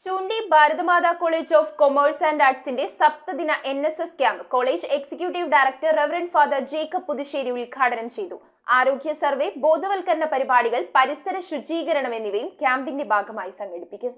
ചൂണ്ടി Bharathamatha college of commerce and ആർട്സിന്റെ സപ്തദിന NSS camp college executive director reverend father Jacob Puthussery ഉദ്ഘാടനം ചെയ്തു. ആരോഗ്യ സർവേ, ബോധവൽക്കരണ പരിപാടികൾ, പരിസര ശുചീകരണം എന്നിവയും ക്യാമ്പിന്റെ ഭാഗമായി സംഘടിപ്പിക്കും.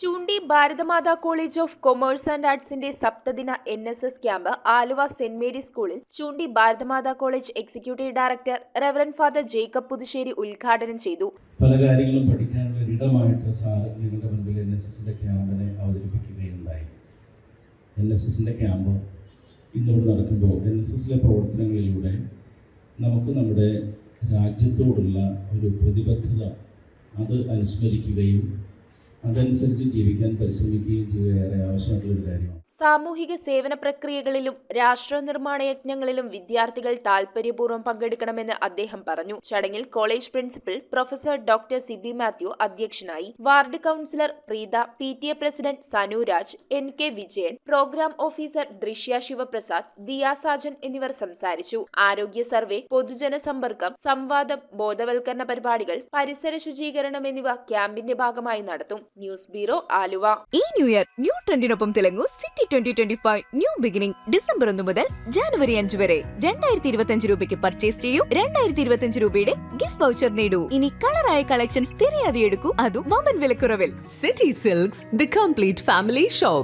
Choondy Bharathamatha college of commerce and ആർട്സിന്റെ സപ്തദിന NSS camp Aluva saint Mary's സ്കൂളിൽ Choondy Bharathamatha college executive director reverend father Jacob Puthussery ഉദ്ഘാടനം ചെയ്തു. പല കാര്യങ്ങളും പഠിക്കാനുള്ള ഒരിടമായിട്ട് സാർ നിങ്ങളുടെ മുൻപിൽ NSSന്റെ ക്യാമ്പിനെ അവതരിപ്പിക്കുകയുണ്ടായി. NSSന്റെ ക്യാമ്പ് ഇന്നിവിടെ നടക്കുമ്പോൾ NSSലെ പ്രവർത്തനങ്ങളിലൂടെ നമുക്ക് നമ്മുടെ രാജ്യത്തോടുള്ള ഒരു പ്രതിബദ്ധത അത് അനുസ്മരിക്കുകയും അതനുസരിച്ച് ജീവിക്കാൻ പരിശ്രമിക്കുകയും ചെയ്യുക ഏറെ ആവശ്യമായിട്ടുള്ളൊരു കാര്യമാണ്. സാമൂഹിക സേവന പ്രക്രിയകളിലും രാഷ്ട്ര നിർമ്മാണ യജ്ഞങ്ങളിലും വിദ്യാർത്ഥികൾ താൽപര്യപൂർവ്വം പങ്കെടുക്കണമെന്ന് അദ്ദേഹം പറഞ്ഞു. ചടങ്ങിൽ college principal professor doctor Sibi Mathew അധ്യക്ഷനായി. Ward councillor Preetha, PTA president Sanuraj, NK Vijayan, program officer Drishya Sivaprasad, Diya Sajan എന്നിവർ സംസാരിച്ചു. ആരോഗ്യ സർവേ, പൊതുജന സമ്പർക്കം, സംവാദം, ബോധവൽക്കരണ പരിപാടികൾ, പരിസര ശുചീകരണം എന്നിവ ക്യാമ്പിന്റെ ഭാഗമായി നടത്തും. News bureau, Aluva. ഈ ന്യൂ ഇയർ ന്യൂ ട്രെൻഡിനൊപ്പം തിളങ്ങൂ. സിറ്റി 2025 ന്യൂ ബിഗിനിംഗ് December 1 മുതൽ January 5 വരെ 2025 രൂപയ്ക്ക് പർച്ചേസ് ചെയ്യൂ. 2025 രൂപയുടെ ഗിഫ്റ്റ് വൗച്ചർ നേടൂ. ഇനി കളറായ കളക്ഷൻസ് തിരയാതെ എടുക്കൂ, അതും വമ്പൻ വിലക്കുറവിൽ. City Silks, the complete family shop.